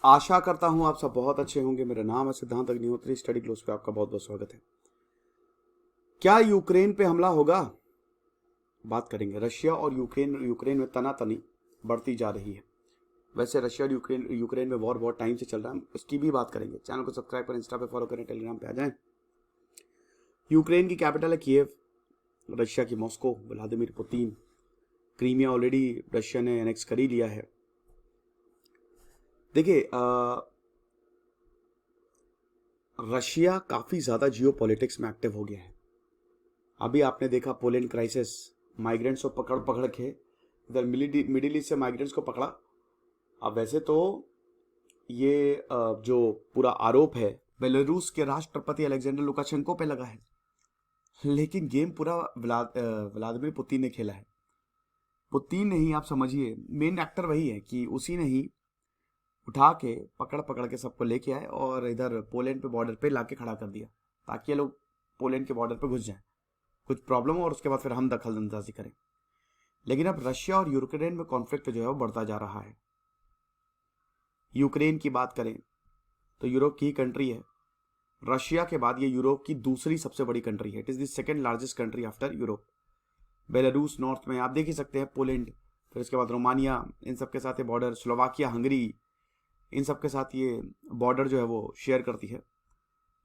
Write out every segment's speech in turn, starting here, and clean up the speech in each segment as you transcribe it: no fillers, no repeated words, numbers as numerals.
आशा करता हूं आप सब बहुत अच्छे होंगे। मेरा नाम है सिद्धांत अग्निहोत्री। स्टडी क्लोज पे आपका बहुत बहुत स्वागत है। क्या यूक्रेन पे हमला होगा? बात करेंगे। रशिया और यूक्रेन में तनातनी बढ़ती जा रही है। वैसे रशिया और यूक्रेन में वॉर बहुत टाइम से चल रहा है, उसकी भी बात करेंगे। चैनल को सब्सक्राइब करें, इंस्टा पे फॉलो करें, टेलीग्राम पे आ जाएं। यूक्रेन की कैपिटल है कीव, रशिया की Moscow, Vladimir Putin. Crimea already Russia ने एनेक्स कर ही लिया है। देखिए, रशिया काफी ज्यादा जियो पॉलिटिक्स में एक्टिव हो गया है। अभी आपने देखा पोलैंड क्राइसिस, माइग्रेंट्स को पकड़ पकड़ के इधर मिडिल ईस्ट से माइग्रेंट्स को पकड़ा। अब वैसे तो ये जो पूरा आरोप है बेलारूस के राष्ट्रपति अलेक्जेंडर लुकाशेंको पे लगा है, लेकिन गेम पूरा व्लादिमीर पुतिन ने खेला है। पुतिन ने ही, आप समझिए, मेन एक्टर वही है कि उसी ने ही उठा के पकड़ पकड़ के सबको लेके आए और इधर पोलैंड पे बॉर्डर पे लाके खड़ा कर दिया, ताकि ये लोग पोलैंड के बॉर्डर पे घुस जाएं, कुछ प्रॉब्लम हो और उसके बाद फिर हम दखल अंदाजी करें। लेकिन अब रशिया और यूक्रेन में कॉन्फ्लिक्ट जो है वो बढ़ता जा रहा है। यूक्रेन की बात करें तो यूरोप की कंट्री है। रशिया के बाद ये यूरोप की दूसरी सबसे बड़ी कंट्री है। It is the second largest country after Europe. Belarus north में आप देख ही सकते हैं, पोलैंड, फिर उसके बाद रोमानिया, इन सबके साथ ये बॉर्डर, स्लोवाकिया, हंगरी, इन सबके साथ ये बॉर्डर जो है वो शेयर करती है।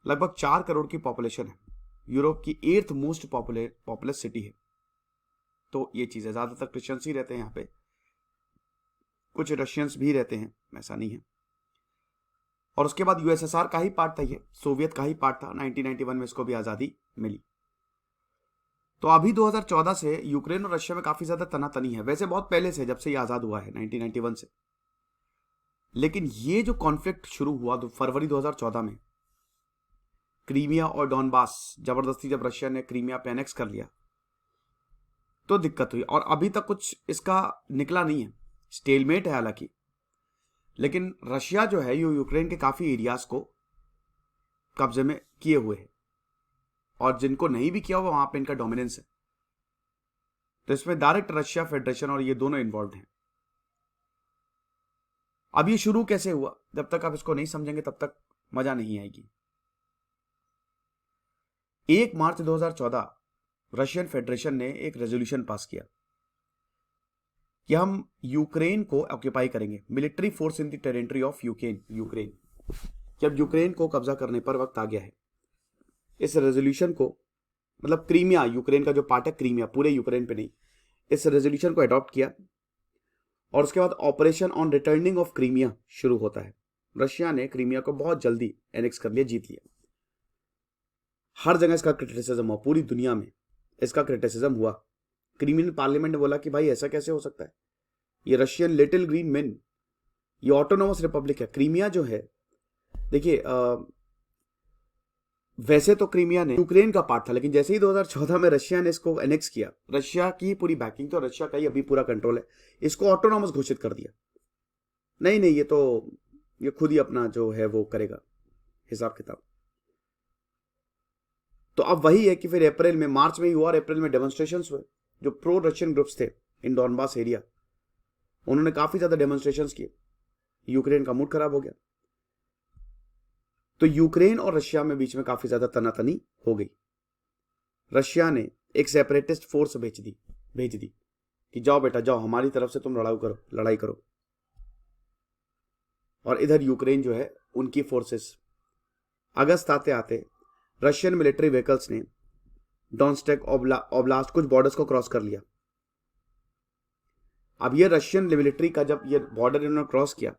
लगभग 4 करोड़ की पॉपुलेशन है। यूरोप की 8th मोस्ट पॉपुलस सिटी है। तो ये चीज़ है, ज़्यादातर क्रिश्चियंस ही रहते हैं यहाँ पे, कुछ रशियंस भी रहते हैं, ऐसा नहीं है। और उसके बाद यूएसएसआर का ही पार्ट था, ये सोवियत का ही पार्ट था। 1991 में इसको भी आज़ादी मिली। तो अभी 2014 से यूक्रेन और रशिया में काफ़ी ज़्यादा तनातनी है। वैसे बहुत पहले से, जब से ये आज़ाद हुआ है 1991 से। लेकिन ये जो कॉन्फ्लिक्ट शुरू हुआ फरवरी 2014 में, क्रीमिया और डॉनबास, जबरदस्ती जब रशिया ने क्रीमिया पे एनेक्स कर लिया तो दिक्कत हुई। और अभी तक कुछ इसका निकला नहीं है, स्टेलमेट है हालांकि। लेकिन रशिया जो है यूक्रेन के काफी एरियाज को कब्जे में किए हुए है, और जिनको नहीं भी किया हुआ वहां पे इनका डोमिनेंस है। तो इसमें डायरेक्ट रशिया फेडरेशन और ये दोनों इन्वॉल्व हैं। अब ये शुरू कैसे हुआ, जब तक आप इसको नहीं समझेंगे तब तक मजा नहीं आएगी। 1 मार्च 2014 रशियन फेडरेशन ने एक रेजोल्यूशन पास किया कि हम यूक्रेन को ऑक्यूपाई करेंगे, military force in the territory of Ukraine. जब यूक्रेन को कब्जा करने पर वक्त आ गया है। इस रेजोल्यूशन को, मतलब क्रीमिया, यूक्रेन का जो पार्ट है क्रीमिया, पूरे यूक्रेन पे नहीं, इस रेजोल्यूशन को अडॉप्ट किया। और उसके बाद operation on returning of Crimea शुरू होता है। रशिया ने क्रीमिया को बहुत जल्दी एनेक्स कर लिया, जीत लिया। हर जगह इसका क्रिटिसिज्म हुआ, पूरी दुनिया में इसका क्रिटिसिज्म हुआ। क्रीमियन पार्लियामेंट ने बोला कि भाई ऐसा कैसे हो सकता है, ये रशियन लिटिल ग्रीन मैन, ये ऑटोनोमस रिपब्लिक है। क्रीमिया जो है, देखिए, वैसे तो क्रीमिया ने यूक्रेन का पार्ट था, लेकिन जैसे ही 2014 में रशिया ने इसको एनेक्स किया, रशिया की पूरी बैकिंग, तो रशिया का ही अभी पूरा कंट्रोल है, इसको ऑटोनोमस घोषित कर दिया। नहीं नहीं, ये खुद ही अपना जो है वो करेगा हिसाब किताब। तो अब वही है कि फिर अप्रैल में, मार्च में ही हुआ और अप्रैल में डेमोन्स्ट्रेशंस हुए। जो प्रो रशियन ग्रुप्स थे इन डॉनबास एरिया, उन्होंने काफी ज्यादा डेमोन्स्ट्रेशंस किए। यूक्रेन का मूड खराब हो गया, तो यूक्रेन और रशिया में बीच में काफी ज्यादा तनातनी हो गई। रशिया ने एक सेपरेटिस्ट फोर्स भेज दी कि जाओ बेटा जाओ, हमारी तरफ से तुम लड़ाई करो। और इधर यूक्रेन जो है, उनकी फोर्सेस, अगस्त आते आते रशियन मिलिट्री व्हीकल्स ने डॉन्स्टेक ओब्लास्ट कुछ बॉर्डर्स को क्रॉस कर लिया। अब ये रशियन मिलिट्री का जब ये बॉर्डर इन्होंने क्रॉस किया,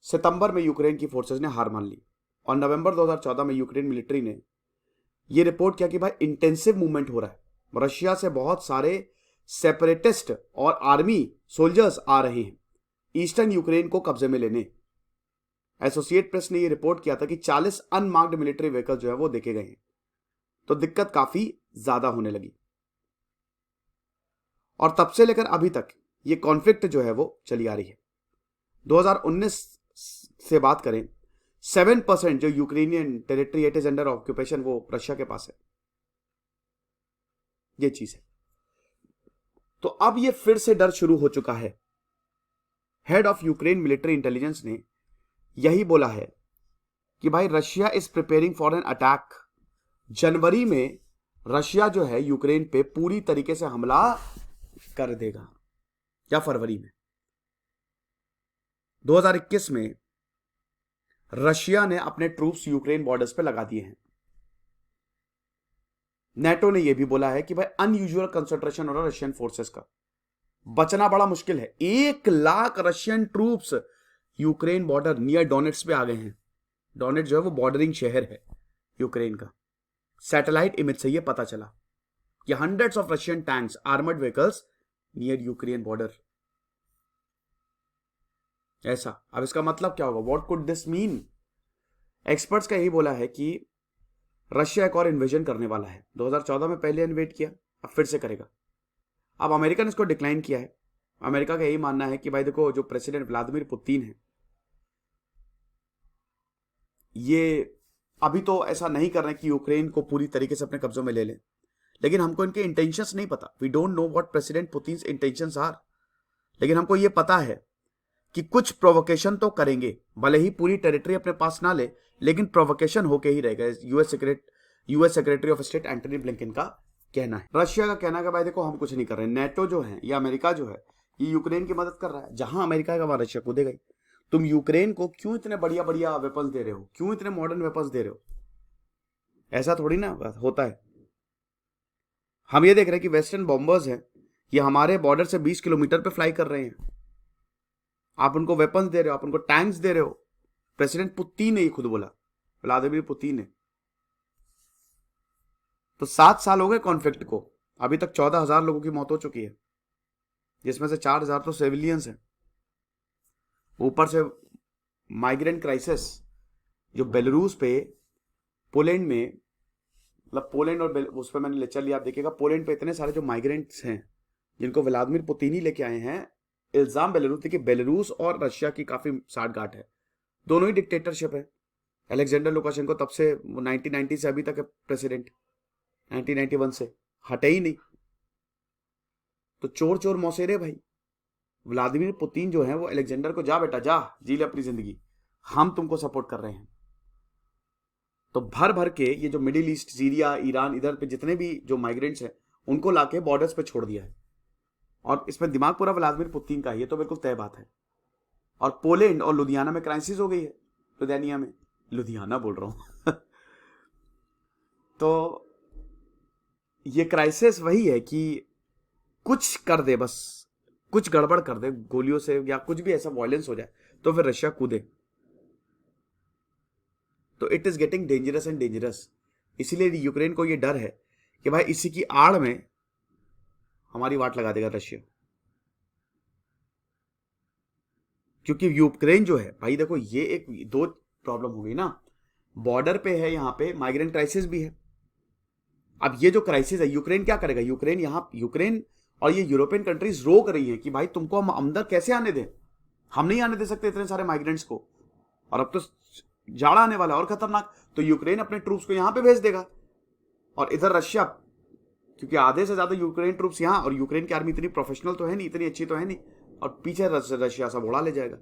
सितंबर में यूक्रेन की फोर्सेस ने हार मान ली। और नवंबर 2014 में यूक्रेन मिलिट्री ने ये रिपोर्ट किया कि भाई इंटेंसिव मूवमेंट हो रहा है, रशिया से बहुत सारे सेपरेटिस्ट और आर्मी सोल्जर्स आ रहे हैं ईस्टर्न यूक्रेन को कब्जे में लेने। एसोसिएट प्रेस ने यह रिपोर्ट किया था कि 40 अनमार्क्ड मिलिट्री व्हीकल जो है वो देखे गए हैं। तो दिक्कत काफी ज्यादा होने लगी, और तब से लेकर अभी तक ये कॉन्फ्लिक्ट जो है वो चली आ रही है। 2019 से बात करें, 7% जो Ukrainian territory it is under occupation, वो रशिया के पास है। ये चीज है। तो अब ये फिर से डर शुरू हो चुका है। Head of Ukraine military intelligence ने यही बोला है कि भाई Russia is preparing for an attack. जनवरी में रशिया जो है यूक्रेन पे पूरी तरीके से हमला कर देगा, या फरवरी में। 2021 में रशिया ने अपने ट्रूप्स यूक्रेन बॉर्डर्स पे लगा दिए हैं। नेटो ने यह भी बोला है कि भाई अनयूजुअल कंसंट्रेशन हो रहा है रशियन फोर्सेस का, बचना बड़ा मुश्किल है। 1 lakh Russian troops Ukraine border near Donets पे आ गए हैं। डोनेट्स जो है वो बॉर्डरिंग शहर है यूक्रेन का। सैटेलाइट इमेज से यह पता चला कि hundreds of Russian tanks, armoured vehicles near Ukraine border. ऐसा, अब इसका मतलब क्या होगा? What could this mean? Experts का यही बोला है कि रशिया एक और इन्वेजन करने वाला है। 2014 में पहले इन्वेट किया, अब फिर से करेगा। अब अमेरिका ने इसको डिक्लाइन किया है। अमेरिका का यही मानना है कि भाई देखो, जो प्रेसिडेंट व्लादिमीर पुतिन है, ये अभी तो ऐसा नहीं कर रहे कि यूक्रेन को पूरी तरीके से अपने कब्जों में ले लें, लेकिन हमको इनके इंटेंशंस नहीं पता। We don't know what President Putin's intentions are, लेकिन हमको ये पता है कि कुछ प्रोवोकेशन तो करेंगे, भले ही पूरी टेरिटरी अपने पास ना ले, लेकिन प्रोवोकेशन होके ही रहेगा। US secretary of state Antony Blinken का कहना है। रशिया का कहना है कि भाई देखो, हम कुछ नहीं कर रहे। नेटो जो है या अमेरिका जो है, ये यूक्रेन की मदद कर रहा है। जहां अमेरिका का वहां रशिया कूदेगा ही। तुम यूक्रेन को क्यों इतने बढ़िया बढ़िया वेपन्स दे रहे हो, क्यों इतने मॉडर्न वेपन्स दे रहे हो? ऐसा थोड़ी ना होता है। हम ये देख रहे हैं कि वेस्टर्न बॉम्बर्स हैं, ये हमारे बॉर्डर से 20 किलोमीटर पे फ्लाई कर रहे हैं। आप उनको वेपन्स दे रहे हो, आप उनको टैंक्स दे रहे हो। प्रेसिडेंट पुतिन ने ये खुद बोला, व्लादिमीर पुतिन ने। तो 7 साल हो गए कॉन्फ्लिक्ट को, अभी तक 14,000 लोगों की मौत हो चुकी है, जिसमें से 4,000 तो सिविलियंस हैं। ऊपर से माइग्रेंट क्राइसिस जो बेलारूस पे, पोलैंड में, मतलब पोलैंड और उस पर मैंने लेक्चर लिया, आप देखिएगा पोलैंड पे इतने सारे जो माइग्रेंट्स हैं जिनको व्लादिमीर पुतिन ही लेके आए हैं। इल्जाम बेलारूस, देखिए बेलारूस और रशिया की काफी साठगांठ है, दोनों ही डिक्टेटरशिप है। अलेक्जेंडर लुकाशेंको तब से 1990 से अभी तक है प्रेसिडेंट, 1991 से हटे ही नहीं। तो चोर चोर मौसेरे भाई। व्लादिमीर पुतिन जो है वो अलेक्जेंडर को, जा बेटा जा, जी ले अपनी जिंदगी, हम तुमको सपोर्ट कर रहे हैं। तो भर भर के ये जो मिडिल ईस्ट, सीरिया, ईरान, इधर पे जितने भी जो माइग्रेंट्स हैं उनको लाके बॉर्डर्स पे छोड़ दिया है। और इसमें दिमाग पूरा व्लादिमीर पुतिन का है, ये तो बिल्कुल तय बात है। और पोलैंड और लुधियाना में क्राइसिस हो गई है। लुधियाना में, लुधियाना बोल रहा हूं तो ये क्राइसिस वही है कि कुछ कर दे, बस कुछ गड़बड़ कर दे गोलियों से, या कुछ भी ऐसा वायलेंस हो जाए तो फिर रशिया कूदे। तो it is getting dangerous and dangerous. इसीलिए यूक्रेन को ये डर है कि भाई इसी की आड़ में हमारी वाट लगा देगा रशिया। क्योंकि यूक्रेन जो है भाई देखो, ये एक दो प्रॉब्लम हो गई ना, बॉर्डर पे है, यहां पे माइग्रेंट क्राइसिस भी है। अब ये जो क्राइसिस है, यूक्रेन क्या करेगा? यूक्रेन और ये यूरोपियन कंट्रीज रोक रही हैं कि भाई तुमको हम अंदर कैसे आने दें, हम नहीं आने दे सकते इतने सारे माइग्रेंट्स को। और अब तो जाड़ा आने वाला और खतरनाक, तो यूक्रेन अपने ट्रूप्स को यहां पे भेज देगा। और इधर रशिया, क्योंकि आधे से ज्यादा यूक्रेन ट्रूप्स यहां, और यूक्रेन की आर्मी इतनी प्रोफेशनल तो है नहीं, इतनी अच्छी तो है नहीं, और पीछे रशिया सब उड़ा ले जाएगा।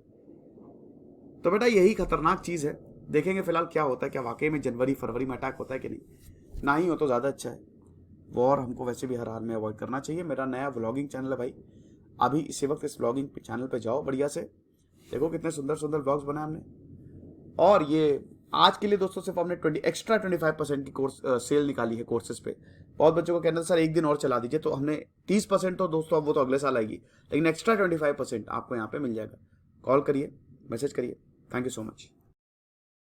तो बेटा यही खतरनाक चीज है। देखेंगे फिलहाल क्या होता है, क्या वाकई में जनवरी फरवरी में अटैक होता है कि नहीं। ना ही हो तो ज्यादा अच्छा है। वॉर हमको वैसे भी हर हाल में अवॉइड करना चाहिए। मेरा नया व्लॉगिंग चैनल है भाई, अभी इसी वक्त इस व्लॉगिंग चैनल पे जाओ, बढ़िया से देखो कितने सुंदर सुंदर व्लॉग्स बनाए हमने। और ये आज के लिए दोस्तों सिर्फ हमने 25% की कोर्स सेल निकाली है कोर्सेज पे। बहुत बच्चों को कहना सर एक दिन और चला दीजिए, तो हमने 30% तो दोस्तों अब वो तो अगले साल आएगी, लेकिन एक्स्ट्रा 25% आपको यहाँ पे मिल जाएगा। कॉल करिए, मैसेज करिए। Thank you so much.